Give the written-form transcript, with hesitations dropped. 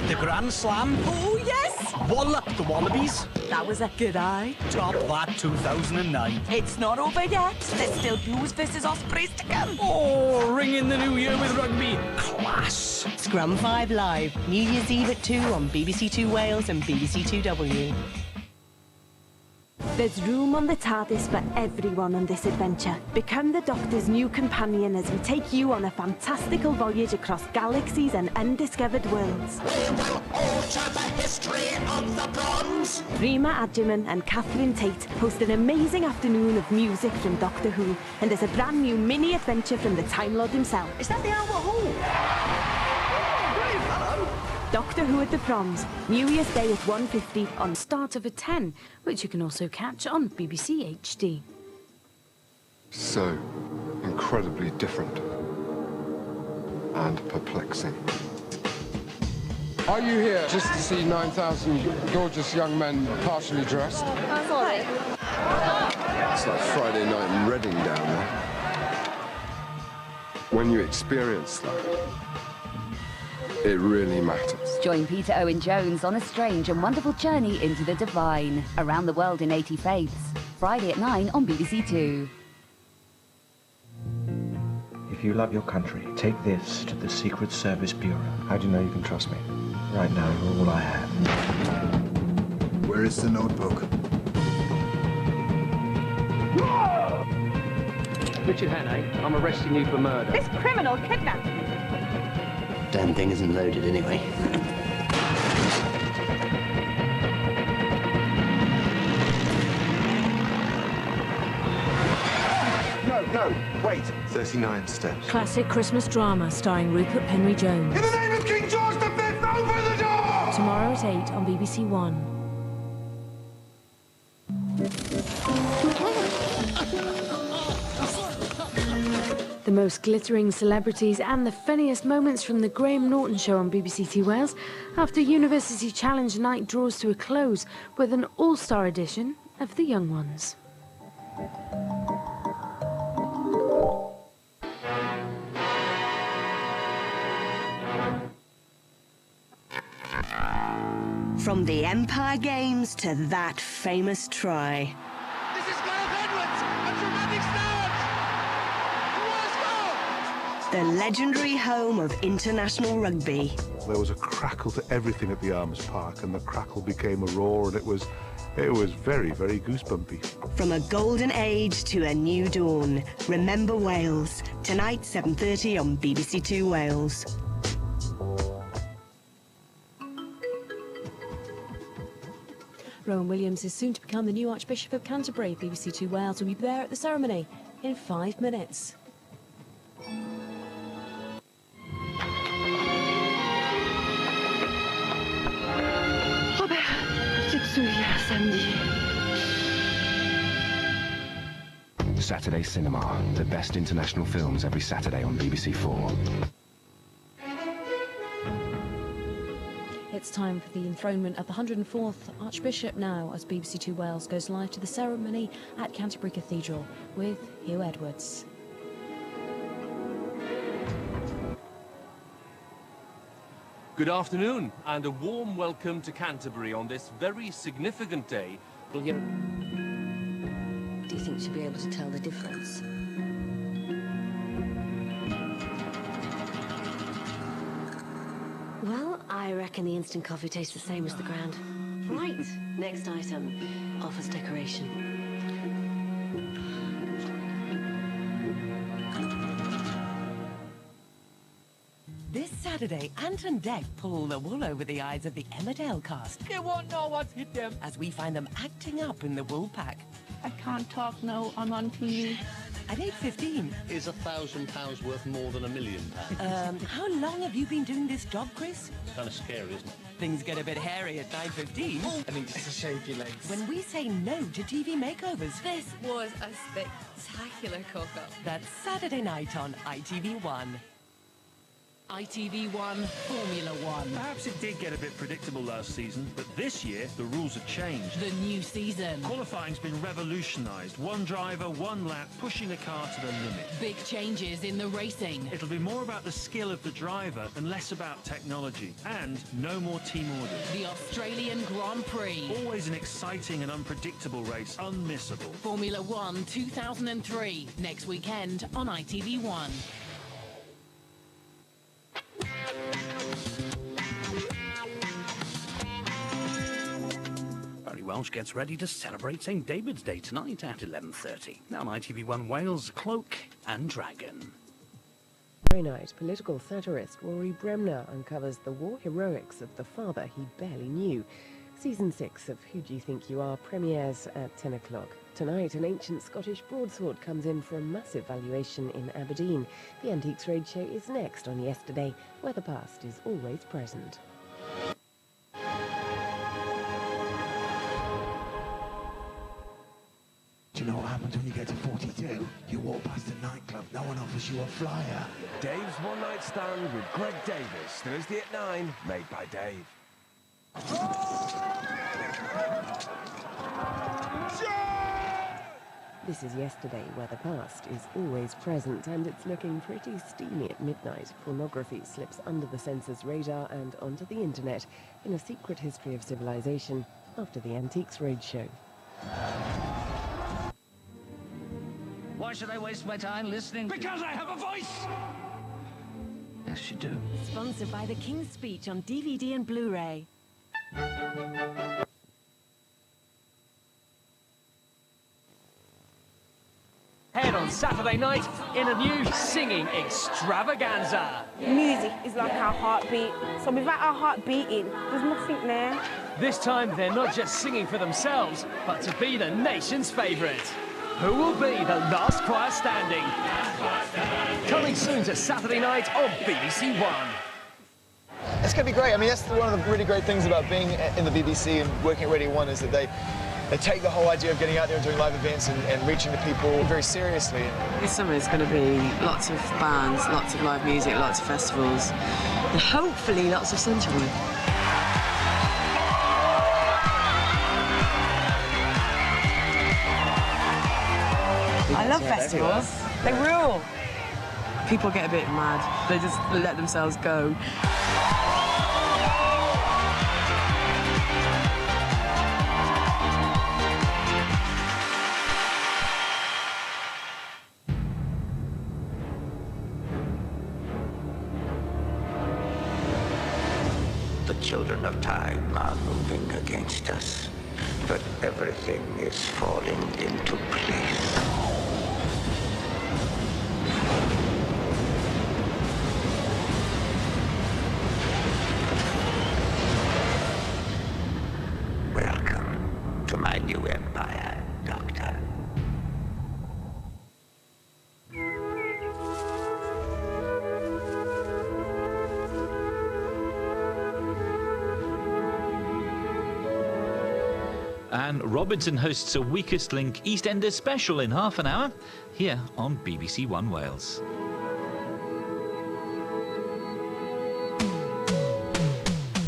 The Grand Slam. Oh, yes! Wallop the Wallabies. That was a good eye. Top that 2009. It's not over yet. There's still Blues versus Ospreys to come. Oh, ring in the new year with rugby. Class. Scrum 5 Live, New Year's Eve at 2 on BBC Two Wales and BBC 2W. There's room on the TARDIS for everyone on this adventure. Become the Doctor's new companion as we take you on a fantastical voyage across galaxies and undiscovered worlds. We will alter the history of the Bronze. Rima Adjiman and Catherine Tate host an amazing afternoon of music from Doctor Who, and there's a brand new mini adventure from the Time Lord himself. Is that the Albert Hall? Doctor Who at the Proms, New Year's Day at 1:50 on Start of a 10, which you can also catch on BBC HD. So incredibly different and perplexing. Are you here just to see 9,000 gorgeous young men partially dressed? It's like Friday night in Reading down there. When you experience that, it really matters. Join Peter Owen-Jones on a strange and wonderful journey into the divine. Around the World in 80 Faiths. Friday at 9 on BBC Two. If you love your country, take this to the Secret Service Bureau. How do you know you can trust me? Right now, you're all I have. Where is the notebook? Richard Hannay, I'm arresting you for murder. This criminal kidnapped me. Damn thing isn't loaded anyway. No, wait. 39 steps. Classic Christmas drama starring Rupert Penry-Jones. In the name of King George V, open the door! Tomorrow at 8 on BBC One. The most glittering celebrities and the funniest moments from the Graham Norton Show on BBC Two Wales after University Challenge Night draws to a close with an all-star edition of The Young Ones. From the Empire Games to that famous try. This is Edwards, a dramatic start. The legendary home of international rugby. There was a crackle to everything at the Arms Park, and the crackle became a roar, and it was very, very goosebumpy. From a golden age to a new dawn. Remember Wales. Tonight, 7:30 on BBC Two Wales. Rowan Williams is soon to become the new Archbishop of Canterbury. BBC Two Wales will be there at the ceremony in 5 minutes. Robert, tu te souviens samedi? Saturday Cinema, the best international films every Saturday on BBC Four. It's time for the enthronement of the 104th Archbishop now as BBC Two Wales goes live to the ceremony at Canterbury Cathedral with Hugh Edwards. Good afternoon and a warm welcome to Canterbury on this very significant day. Do you think she'll be able to tell the difference? Well, I reckon the instant coffee tastes the same as the ground. Right, next item, office decoration. This Saturday, Ant and Dec pull the wool over the eyes of the Emmerdale cast. They won't know what's hit them as we find them acting up in the wool pack. I can't talk now, I'm on TV. At 8:15. Is £1,000 worth more than £1 million? How long have you been doing this job, Chris? Kind of scary, isn't it? Things get a bit hairy at 9:15. I think just to shave your legs. When we say no to TV makeovers. This was a spectacular cock-up. That's Saturday night on ITV1. ITV1 Formula One. Perhaps it did get a bit predictable last season, but this year the rules have changed. The new season. Qualifying's been revolutionised. One driver, one lap, pushing the car to the limit. Big changes in the racing. It'll be more about the skill of the driver and less about technology. And no more team orders. The Australian Grand Prix. Always an exciting and unpredictable race, unmissable. Formula One 2003, next weekend on ITV1. Barry Welsh gets ready to celebrate St David's Day tonight at 11:30. Now on ITV1 Wales, Cloak and Dragon. Friday night, political satirist Rory Bremner uncovers the war heroics of the father he barely knew. Season 6 of Who Do You Think You Are premieres at 10 o'clock. Tonight, an ancient Scottish broadsword comes in for a massive valuation in Aberdeen. The Antiques Roadshow is next on Yesterday, where the past is always present. Do you know what happens when you get to 42? You walk past a nightclub, no one offers you a flyer. Dave's One Night Stand with Greg Davis, Thursday at 9, made by Dave. This is Yesterday, where the past is always present, and it's looking pretty steamy at midnight. Pornography slips under the censor's radar and onto the internet in a secret history of civilization after the Antiques Roadshow. Why should I waste my time listening? Because I have a voice! Yes, you do. Sponsored by The King's Speech on DVD and Blu-ray. Head on Saturday night in a new singing extravaganza. Music is like our heartbeat, so without our heart beating, there's nothing there. This time they're not just singing for themselves, but to be the nation's favourite. Who will be the last choir standing? Coming soon to Saturday night on BBC One. It's going to be great. I mean, that's one of the really great things about being in the BBC and working at Radio 1 is that they take the whole idea of getting out there and doing live events and reaching the people very seriously. This summer is going to be lots of bands, lots of live music, lots of festivals, and hopefully lots of sunshine. I love festivals. They rule. People get a bit mad. They just let themselves go. The children of time are moving against us, but everything is falling into place. Welcome to my new empire, Doctor. And Robinson hosts a Weakest Link EastEnders special in half an hour, here on BBC One Wales.